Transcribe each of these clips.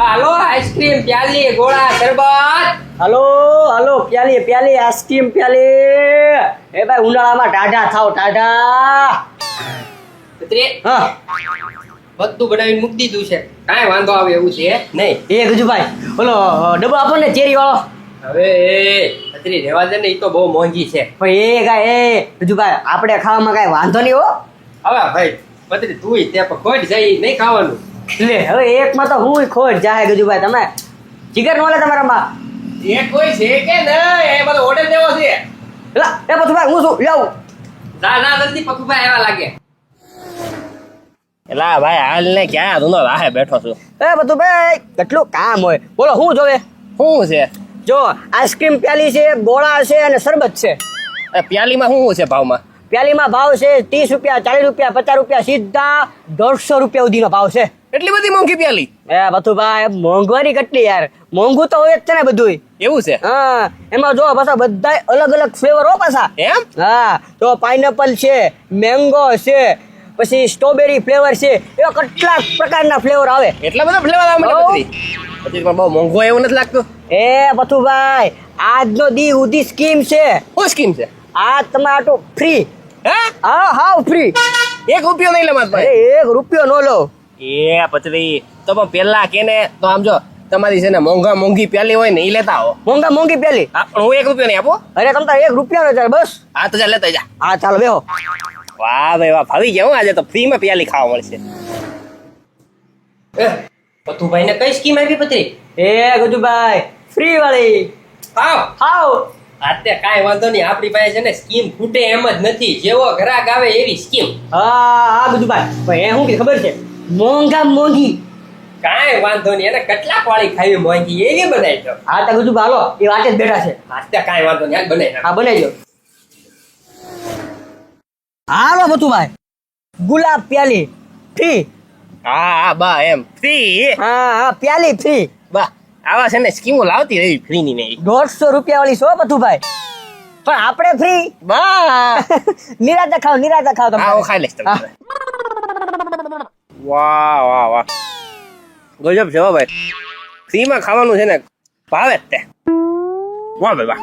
હાલો ice cream પ્યાલી ગોળા શરબત. હલો હલો પ્યાલી પ્યાલી આઈસ્ક્રીમ પ્યાલી. એ ભાઈ ઉનાળામાં ટાઢા થાવ ટાઢા. પત્રી હા બધું બનાવીને મૂકી દીધું છે, કાંઈ વાંધો આવે એવું છે નહીં. એ ગજુભાઈ ઓલો ડબ્બો આપો ને ચેરી વાળો. હવે પત્રી રહેવા દે ને, એ તો બહુ મોંઘી છે. ભાઈ એ કાંઈ એ ગજુભાઈ આપણે ખાવામાં કાંઈ વાંધો નહીં હો. હવે ભાઈ પત્રી તું તે પણ ખોટ જાય નહીં ખાવાનું. લે હવે એકમાં તો હું ખોટ જાય ગજુભાઈ. તમે જીગર નો લે તમારામાં. એ કોઈ છે કે નહીં, એ બધો ઓર્ડર દેવો છે. એલા એ પથુભાઈ હું શું લાવું. ના ના જલ્દી પથુભાઈ એવા લાગે. એલા ભાઈ હાલ ને ક્યાં ધૂનો રાહે બેઠો છું. એ પથુભાઈ કેટલું કામ હોય બોલો શું જોવે. શું છે જો આઈસ્ક્રીમ પ્યાલી છે, ગોળા છે અને શરબત છે. એ પ્યાલીમાં શું છે ભાવમાં? પ્યાલીમાં ભાવ છે 30 રૂપિયા, 40 રૂપિયા, 50 રૂપિયા, સીધા 150 રૂપિયા સુધીનો ભાવ છે. એટલી બધી મોંઘી પ્યાલી? એ બથુભાઈ મોંઘવારી કેટલી યાર, મોંઘું તો હોય જ છે ને બધું. એવું છે? હા એમાં જો પાછા બધા અલગ અલગ ફ્લેવર હો પાછા. એમ? હા તો પાઇનેપલ છે, મેંગો છે, પછી સ્ટ્રોબેરી ફ્લેવર છે, એવા કેટલાક પ્રકારના ફ્લેવર આવે. એટલા બધા ફ્લેવર આવે મને હઉ. બધી? પછી પણ બહુ મોંઘો એવું નથી લાગતું. એ બથુભાઈ આજનો દી ઉધી સ્કીમ છે. શું સ્કીમ છે? આ તમારું ફ્રી. હે? હા હાવ ફ્રી. 1 રૂપિયો નહીં લે મારા અરે ભાઈ. 1 રૂપિયો નો લો. એ પચરી તો પણ પેલા કેને તો આમ જો તમારી છે ને મોંઘી પ્યાલી હોય ને એ લેતા આવો. મોંઘા મોંઘી પેલી. હા, પણ હું 1 રૂપિયો નહીં આપો. અરે તમ તાર 1 રૂપિયા નો બસ. હા તો ચાલ લેતા જા. હા ચાલો બેહો. વાહ ભાઈ વાહ, ફાવી ગયા હો, આજે તો ફ્રીમાં પ્યાલી ખાવા મળશે. પથુભાઈ ને કઈ સ્કીમ આવી પત્રી? એ ગજુભાઈ ફ્રી વાળી. આવ હાવ. અત્યારે કાંઈ વાંધો નહીં, આપણી પાસે છે ને સ્કીમ ખૂટે એમ જ નથી. જેવો ગ્રાહક આવે એવી સ્કીમ. હા ગજુભાઈ ભાઈ એ શું કે ખબર છે, મોંઘા મોંઘી. કાંઈ વાંધો નહીં, એને કેટલાક વાળી ખાવી મોંઘી એવી બનાવી દો. હા તો ગજુભાઈ હાલો એ વાતે જ બેઠા છે. અત્યારે કાંઈ વાંધો નહીં, હાલ બનાવી નાખો. હા બનાવી દો. હાલો બતુભાઈ ગુલાબ પ્યાલી ફ્રી. હા હા બા એમ ફ્રી. હા હા પ્યાલી ફ્રી. બા આવા છે ને સ્કીમો લાવતી રહી ફ્રી ની નહીં. 150 રૂપિયા વાળી છો બતુભાઈ, પણ આપણે ફ્રી. બા નિરાતે ખાઓ નિરાતે ખાઓ તમે. આવો ખાઈ લઈશ તમે. હા. વાહ વાહ વાહ, ગજબ છે હો ભાઈ. ફ્રીમાં ખાવાનું છે ને ભાવે જ તે. વાહ ભાઈ વાહ.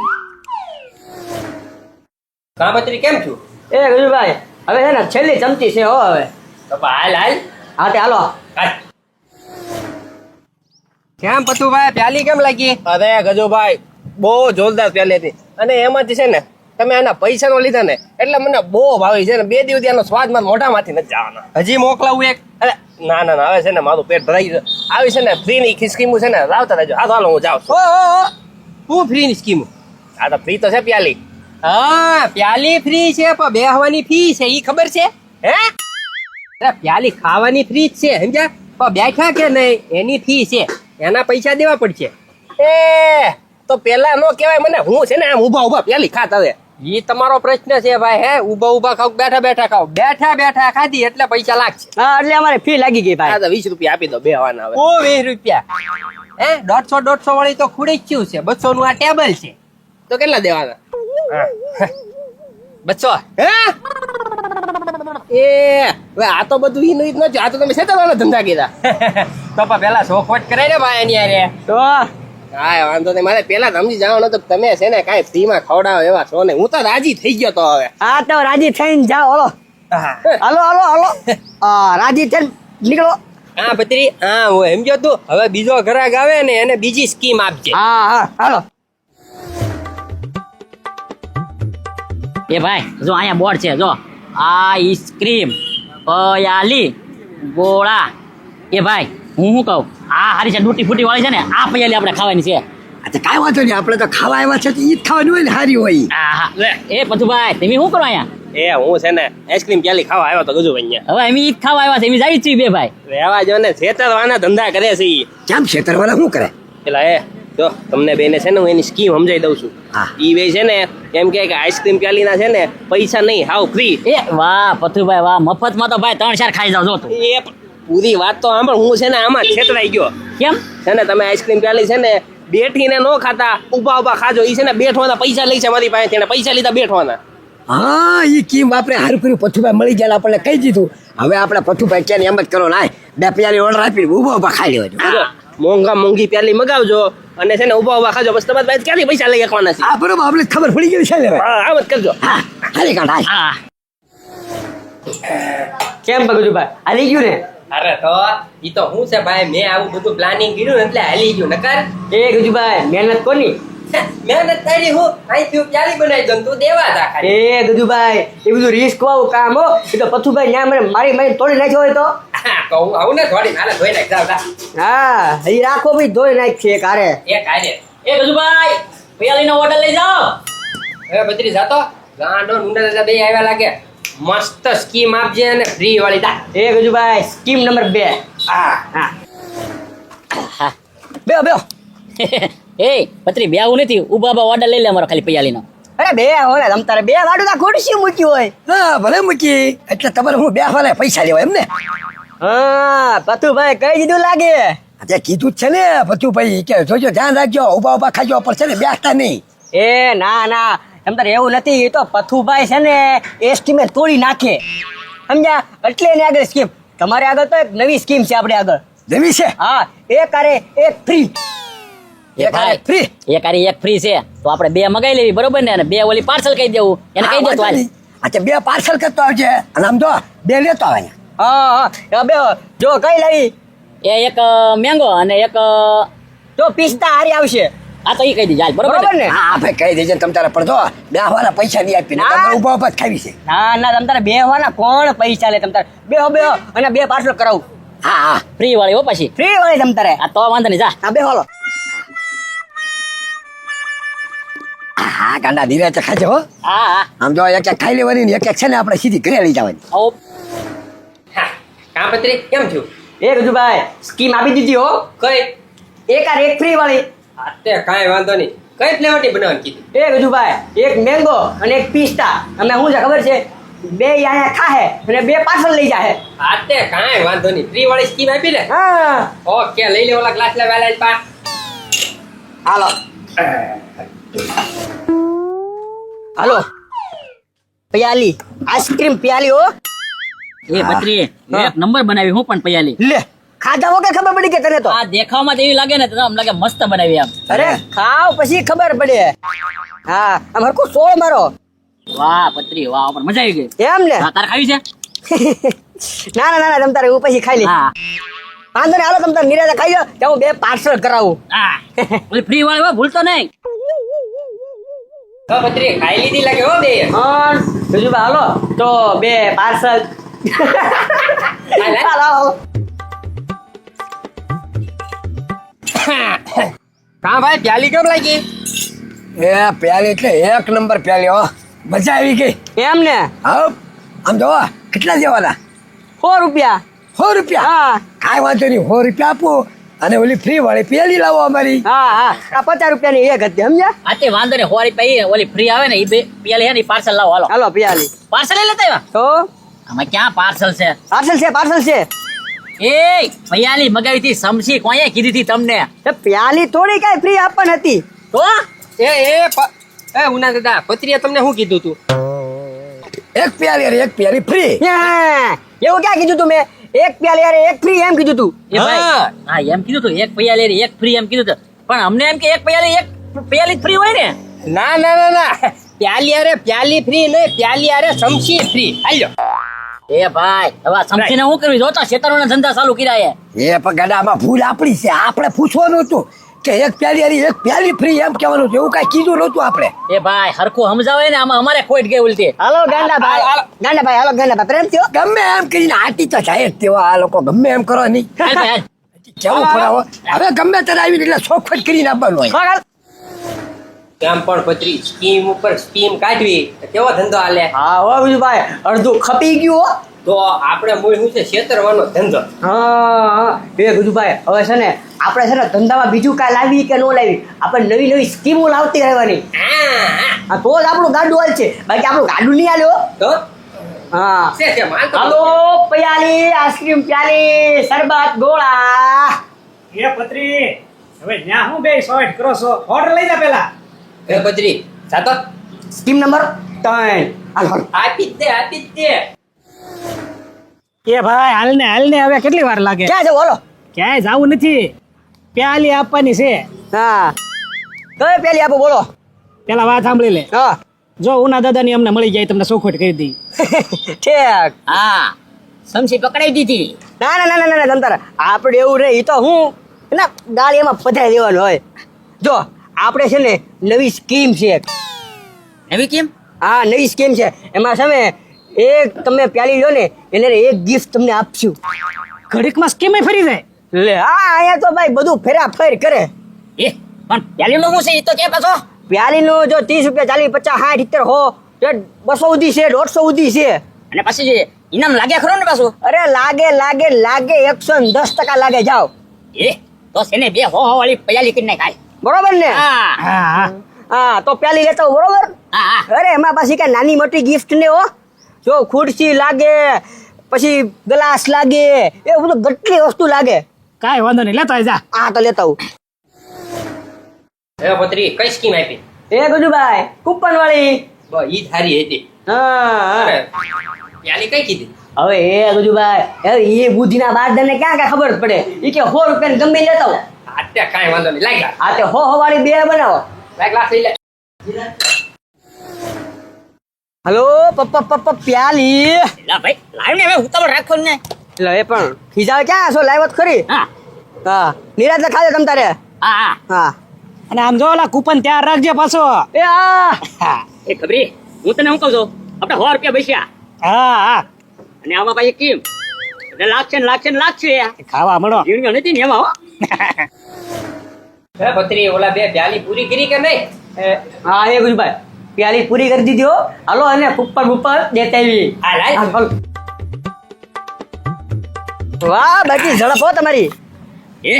કાં પત્રી કેમ છું? એ ગજુભાઈ હવે છે ને છેલ્લી ચમચી છે હો હવે. તો હાલ હાલ હા તે હાલો. હાલ. કેમ પથુભાઈ પ્યાલી કેમ લાગી? અરે ગજુભાઈ બહુ જોરદાર પ્યાલી હતી, અને એમાંથી છે ને તમે આના પૈસા નો લીધા ને એટલે મને બહુ ભાવી છે ને 2 દિવસથી આનો સ્વાદ મારા મોઢામાંથી નથી જવાનો. હજી મોકલાવું એક? અરે ના ના ના, હવે છે ને મારું પેટ ભરાઈ ગયું. આવી છે ને ફ્રી ની સ્કીમો છે ને લાવતા રહેજો. હા તો હાલો હું જાઉં છું. હું ફ્રી ની સ્કીમ? આ તો ફ્રી તો છે પ્યાલી. હા પ્યાલી ફ્રી છે પણ બેહવાની ફી છે, ઈ ખબર છે? હે? અરે પ્યાલી ખાવાની ફ્રી જ છે સમજ્યા, પણ બેઠા કે નહીં એની ફી છે, એના પૈસા દેવા પડશે. એ તો પેલા નો કહેવાય મને, હું છે ને આમ ઊભા પ્યાલી ખાત. હવે ઈ તમારો પ્રશ્ન છે ભાઈ. હે ઊભા ખાવ બેઠા બેઠા ખાવ? બેઠા ખાધી એટલે પૈસા લાગશે. હા એટલે અમારે ફી લાગી ગઈ આ ભાઈ. તો 20 રૂપિયા આપી દો બેહવાના. હવે ઓ 20 રૂપિયા? હે 150 વાળી તો ખુડેચ્યું છે, 200 નું આ ટેબલ છે. તો કેટલા દેવાના? 200. હે? એ હવે આ તો બધું ઈ નહીં નથી, આ તો તમે શેતાવાના ધંધા કીધા. તો પણ પેલા સોખવટ કરાય ને ભાઈ એની હારે. તો હા વાંધો નહીં, મારે પેલા સમજી જવાનું તો તમે છે ને કાંઈ ફ્રીમાં ખવડાવો એવા છો ને. હું તો રાજી થઈ ગયો તો હવે. હા તો રાજી થઈને જાઓ હાલો. હાલો હાલો હાલો. હા રાજી થઈને નીકળો. હા ભત્રી હા હું સમજો તું. હવે બીજો ગ્રાહક આવે ને એને બીજી સ્કીમ આપજે. હા હા હાલો. એ ભાઈ જો અહીંયા બોર્ડ છે, જો આઈસ્ક્રીમ પયાલી ગોળા. એ ભાઈ હું શું કહું, આ હારી છે ડૂટી ફૂટી વાળી છે ને, આ પયાલી આપણે ખાવાની છે. અચ્છા કાંઈ વાંધો નહીં, આપણે તો ખાવા આવ્યા છે તો ઈ જ ખાવાની હોય ને, હારી હોય. હા હા લે એ પથુભાઈ તમે શું કરો અહીંયા? એ હું છે ને આઈસ્ક્રીમ પ્યાલી ખાવા આવ્યો તો ગજુભાઈ અહીંયા. હવે એમ ઈ જ ખાવા આવ્યા છે, એમ જાય છીએ બે ભાઈ. રહેવા જો ને, છેતરવાના ધંધા કરે છે ઈ. કેમ છેતરવાળા શું કરે? પેલા એ જો તમને બેને છે ને હું એની સ્કીમ સમજાઈ દઉં છું. હા. ઈ બે છે ને એમ કે આઈસ્ક્રીમ પ્યાલીના છે ને પૈસા નહીં, હાવ ફ્રી. એ વાહ પથુભાઈ વાહ, મફતમાં તો ભાઈ 3-4 ખાઈ જાવ જો તું. એ પૂરી વાત તો સાંભળ, હું છે ને આમાં છેતરાઈ ગયો. કેમ? છે ને તમે આઈસ્ક્રીમ પ્યાલી છે ને બેઠીને ન ખાતા, ઊભા ખાજો. ઈ છે ને બેઠવાના પૈસા લઈ છે મારી પાસે, તેને પૈસા લીધા બેઠવાના. હા ઈ કીમ આપણે હારું કર્યું, પથુભાઈ મળી ગયા આપણને કહી દીધું. હવે આપણે પથુભાઈ ક્યાં એમ જ કરો, ના 2 પ્યાલી ઓર્ડર આપી ઊભા ખાઈ લેવા. મોંઘી પ્યાલી મગાવજો અને છે ને ઉભા ખાજો બસ તમારે ભાઈ ક્યાંથી પૈસા લઈ શકવાના છે આ બરોબર આપણે ખબર પડી ગઈ છે ને હવે. હા આમ જ કરજો હા હાલી કાઢ હાલ. હા કેમ ભગુભાઈ હાલી ગયું ને અરે તો ઈ તો હું છે ભાઈ મેં આવું બધું પ્લાનિંગ કર્યું ને એટલે હાલી ગયું નકર એ ગજુભાઈ મહેનત કોની મહેનત કરી હું અહીંથી હું પ્યાલી બનાવી દઉં તું દેવા તા ખાલી એ ગજુભાઈ એ બધું રિસ્ક વાળું કામ હો એ તો પથુભાઈ ન્યા મને મારી તોડી નાખ્યો હોય તો હા, તો હું આવું ને થોડી નાલે ધોઈ નાખ જાવ હા એ રાખો ભાઈ ધોઈ નાખીએ કારે એક આરે એ ગજુભાઈ પિયાલીનો ઓર્ડર લઈ જાઓ હવે બત્રી જાતો ગાંડો નુંડા દાદા બે આવ્યા લાગે મસ્ત સ્કીમ આપજે અને ફ્રી વાળી દા એ ગજુભાઈ સ્કીમ નંબર 2 હા બેહો બેહો એ પત્રી બે આવું નથી ઉભા ઓર્ડર લઈ લે અમારો ખાલી પિયાલીનો અરે બે હોય તમ તારે બે વાડું તા ખુરશી મૂકી હોય હા ભલે મૂકી એટલે તમારે હું બે વાલે પૈસા લેવા એમ ને હા પથુભાઈ કઈ દીધું લાગે તે કીધું જ છે ને બધું ભાઈ કે જોજો ધ્યાન રાખજો ઉભા ખાજો પડશે ને બેસતા નહીં. એ ના ના એમ તારે એવું નથી એ તો પથુભાઈ છે ને એસ્ટિમેટ તોડી નાખે સમજ્યા એટલે એની આગળ સ્કીમ તમારે આગળ તો એક નવી સ્કીમ છે આપણે આગળ જેવી છે હા એક અરે એક ફ્રી એ ભાઈ ફ્રી એક આરી એક ફ્રી છે તો આપણે બે મગાઈ લેવી બરોબર ને અને બે ઓલી પાર્સલ કહી દેવું એને કહી દેતો હાલ અચ્છા બે પાર્સલ કરતો આવજે અને આમ જો બે લેતો આવે હા હા બે જો કઈ લાવી એ એક મેંગો અને એક જો પિસ્તા હારી આવશે આ તો ઈ કહી દીધું હાલ બરોબર બરોબર ને ને હા ભાઈ કહી દેજે તમ તારે પડતો બે વાળા પૈસા નહીં આપીને ના. તમારે ઉભા જ ખાવી છે. ના ના તમ તારે બે હોવાના કોણ પૈસા લે તમ તારે બે અને બે પાર્સલ કરાવું હા હા ફ્રી વાળી હો પછી ફ્રી વાળી તમ તારે આ તો વાંધો નહીં જા હા બે હોલો હા ગાંડા ધીરે છે ખાજે હો હા હા આમ જો એક એક ખાઈ લેવાની ને એક એક છે ને આપણે સીધી ઘરે લઈ જવાની. આવો હા કા પત્રી કેમ થયું એ રજુભાઈ સ્કીમ આપી દીધી હો કઈ એક આ એક ફ્રી વાળી તે કાંઈ વાંધો નહીં કઈ ફ્લેવરની બનાવવાની કીધી એ રજુભાઈ એક મેંગો અને એક પિસ્તા અને શું છે ખબર છે બે અહીંયા ખાહે અને બે પાર્સલ લઈ જાહે હા તે કાંઈ વાંધો નહીં ફ્રી વાળી સ્કીમ આપી ને હા ઓકે લઈ લે ઓલા ગ્લાસ લેવા પા હાલો હાલો પિયાલી આઈસ્ક્રીમ પિયાલી હો એ પત્રી એક નંબર બનાવી હું પણ પયાલી લે ખાધા વગર ખબર પડી કે તને તો આ દેખાવમાં તો એવી લાગે ને તો આમ લાગે મસ્ત બનાવી આમ અરે ખાવ પછી ખબર પડે હા આમ હરખું સોળ મારો વાહ પત્રી વાહ પણ મજા આવી ગઈ એમ ને હા, તારે ખાવી છે ના ના ના તમ તારે હું પછી ખાઈ લે હા વાંધો નહીં હાલો તમ તારે નિરાતે ખાઈ જાઓ ત્યાં હું બે પાર્સલ કરાવું હા ઓલી ફ્રી વાળી હો, ભૂલતો નહીં તો પત્રી ખાઈ લીધી લાગે હો બે બીજું હાલો તો બે પાર્સલ હાલો કા ભાઈ પ્યાલી કેમ લાગી એ પ્યાલી એટલે એક નંબર પ્યાલી હો મજા આવી ગઈ. એમ ને હા આમ જો કેટલા દેવાના ₹100 ₹100 હા કાંઈ વાંધો નહીં ₹100 આપો અને ઓલી ફ્રી વાળી પ્યાલી લાવો અમારી. હા હા આ ₹50 ની એક હતી સમજ્યા આ તે વાંધો નહીં હોરી પઈ ઓલી ફ્રી આવે ને એ બે પેલી હે ને પાર્સલ લાવો હાલો હાલો પિયાલી પાર્સલ લઈ લેતા આવ્યા તો આમાં ક્યાં પાર્સલ છે પાર્સલ છે એ પયાલી મગાવી હતી સમસી કોઈએ કીધી હતી તમને તો પ્યાલી થોડી કઈ ફ્રી આપવાની હતી તો એ ઉના દાદા પત્રીએ તમને શું કીધું તું એક પ્યાલી અને એક પ્યાલી ફ્રી. હા, એવું ક્યાં કીધું તું મેં એક પ્યાલી અરે એક ફ્રી એમ કીધું તું એ ભાઈ હા એમ કીધું તું એક પયાલી એક ફ્રી એમ કીધું તું પણ અમને એમ કે એક પયાલી ફ્રી હોય ને ના ના ના ના પ્યાલી અરે પ્યાલી ફ્રી નહીં પ્યાલી અરે સમસી ફ્રી હાલ્યો એ ભાઈ હવે સમસીને શું કરવી જોતો શેતરોના ધંધા ચાલુ કર્યા એ પણ ગાડામાં ભૂલ આપણી છે આપણે પૂછવાનું હતું કે એક પ્યાલી અને એક પ્યાલી ફ્રી એમ કહેવાનું હતું એવું કાંઈ કીધું નહોતું આપણે. એ ભાઈ હરખું સમજાવે ને આમાં અમારે ખોટ ગઈ ઉલટી હાલો ગાંડાભાઈ પ્રેમ થયો ગમે એમ કરીને આટી તો જાય જ તેવા આ લોકો ગમે એમ કરો નહીં હાલ ભાઈ, હાલ. કેવું ફરાવો હવે ગમે ત્યારે આવીને એટલે ચોખવટ કરીને આપવાનું હોય. કેમ પણ પત્રી સ્કીમ ઉપર સ્કીમ કાઢવી તો કેવો ધંધો હાલે હા હો બીજુભાઈ અડધું ખપી ગયું હો તો આપણે મૂળ શું છે છેતરવાનો ધંધો હા એ બીજુભાઈ હવે છે ને આપણે છે ને ધંધામાં બીજું કાંઈ લાવી કે ન લાવી આપણે નવી નવી સ્કીમો લાવતી રહેવાની હા તો જ આપણું ગાડું હાલ છે બાકી આપણું ગાડું નહીં હાલ્યો તો હા છે માલ તો હાલો પયાલી આઈસ્ક્રીમ પ્યાલી શરબત ગોળા એ પત્રી હવે ન્યા હું બે સોઈટ કરો છો ઓર્ડર લઈ જા પેલા એ પત્રી સાતો સ્કીમ નંબર 3 હાલ હાલ આપી જ દે એ ભાઈ હાલ ને હવે કેટલી વાર લાગે ક્યાં છે બોલો ક્યાંય જાવું નથી પ્યાલી આપવાની છે. હા કઈ પેલી આપો બોલો. પેલા વાત સાંભળી લે. હા જો ઉના દાદાની અમને મળી જાય તમને ચોખવટ કરી દઈ. ઠેક. હા સમસી પકડાઈ દીધી. ના ના ના ના ના તમતાર આપણે એવું રે. ઈ તો હું ના ગાડી એમાં પધારી દેવાનું હોય. જો આપણે છે ને નવી સ્કીમ છે એક. એવી કેમ? હા નવી સ્કીમ છે. એમાં છે ને એક તમે પ્યાલી લો ને એને એક ગિફ્ટ તમને આપશું. ઘડીકમાં સ્કીમે ફરી જાય. લે હા અહીંયા તો ભાઈ બધું ફેરા ફેર કરે. એ પણ પેલી નું શું છે એ તો કે પાછો. પ્યાલીનું જો 30 રૂપિયા 40 50 60 70 હો 200 સુધી છે 150 સુધી છે. અને પછી જે ઇનામ લાગ્યા ખરો ને પાછું. અરે લાગે લાગે લાગે 110% લાગે. જાઓ એ તો છે ને 2 હો વાળી પયાલી કરી નાખાય. બરોબર ને. હા હા હા હા તો પ્યાલી લેતા આવો, બરોબર. હા હા. અરે એમાં પાછી કઈ નાની મોટી ગિફ્ટ ને હો. જો ખુરશી લાગે પછી ગ્લાસ લાગે એ બધું કેટલી વસ્તુ લાગે. કાંઈ વાંધો નહીં લેતા જા. હા તો લેતા આવું. હે પત્રી કઈ સ્કીમ આપી? એ ગજુભાઈ કૂપન વાળી. બસ ઈ જ હારી હતી. હા અરે, પ્યાલી કઈ કીધી? હવે એ ગજુભાઈ હવે એ બુદ્ધિના બારદાને ક્યાં ક્યાં ખબર પડે. ઈ કે 100 રૂપિયા ગમે ઈ લેતા આવો. અત્યારે કાંઈ વાંધો નહીં લાગ્યા. હા તે 100 વાળી બે બનાવો. લાગ લાગ લઈ લે. હલો પપ્પા પ્યાલી. લા ભાઈ લાવ ને હવે ઉતાવળ રાખો ને. એટલે એ પણ ખીજાવે ક્યાં છો? લાવ્યો તો ખરી. હા હા નિરાતે ખાજે તમ તારે. હા હા. હા અને આમ જો ઓલા કૂપન તૈયાર રાખજે પાછો. એ હા એ ખબરી હું તને શું કહું છું આપણે 100 રૂપિયા બસ્યા હા હા અને આમાં પાછી કેમ એટલે લાગશે ને લાગશે ને લાગશે. ખાવા મળો. જીવણીઓ નથી ને એમાં હો. હે પત્રી ઓલા બે પ્યાલી પૂરી કરી કે નહીં? હા એ ગજુભાઈ પ્યાલી પૂરી કરી દીધી હો. હાલો અને કૂપન ઉપર દેતા આવી. હા લાય. હા, હાલો. વાહ બાકી ઝડપ હો તમારી. એ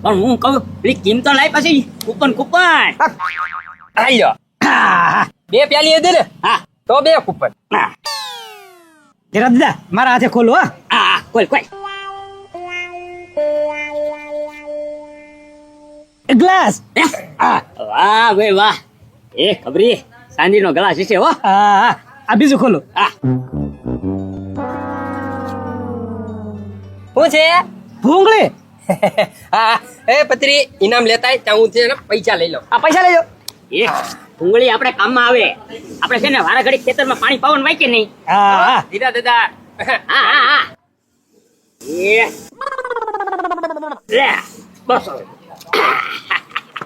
પણ હું કહું પેલી કિંમત તો લાય પછી કૂપન કૂપન. આયો. બે પ્યાલી હતી ને? હા તો બે કૂપન. હા જરા દાદા મારા હાથે ખોલો હા. હા કોઈ કોઈ. ગ્લાસ. હા વાહ ભાઈ વાહ. એ ખબરી સાંજીનો ગ્લાસ છે હો. હા હા આ બીજું ખોલો. હા શું છે? ભૂંગળી. હા એ પત્રી ઇનામ લેતા આય, ત્યાં હું છે ને પૈસા લઈ લઉં. આ પૈસા લેજો. એ ઉંગળી આપણે કામમાં આવે. આપણે છે ને વારા ઘડી ખેતરમાં પાણી પાવાનું વાય કે નહીં. હા હા દીધા દાદા. હા હા હા. એ લે બસ.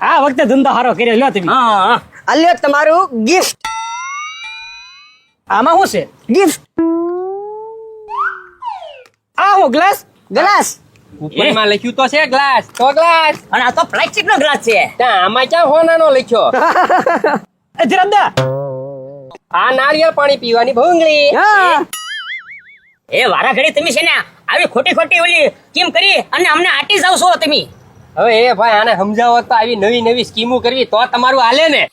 આ વખતે ધંધો સારો કર્યો લ્યો તમે. હા હા. આ લ્યો તમારું ગિફ્ટ. આમાં શું છે? ગિફ્ટ આ હું ગ્લાસ. ગ્લાસ. કૂપનમાં લખ્યું તો છે ગ્લાસ તો ગ્લાસ. અને આ તો પ્લાસ્ટિક નો ગ્લાસ છે. ત્યાં આમાં ક્યાં હોનાનો લખ્યો? એ જરા દાદા આ નારિયેળ પાણી પીવાની ભૂંગળી. હા એ વારા ઘડી તમે છે ને આવી ખોટી ખોટી ઓલી કેમ કરી અને અમને આટી જાવ છો તમે. હવે એ ભાઈ આને સમજાવો તો આવી નવી નવી સ્કીમો કરવી તો તમારું હાલે ને.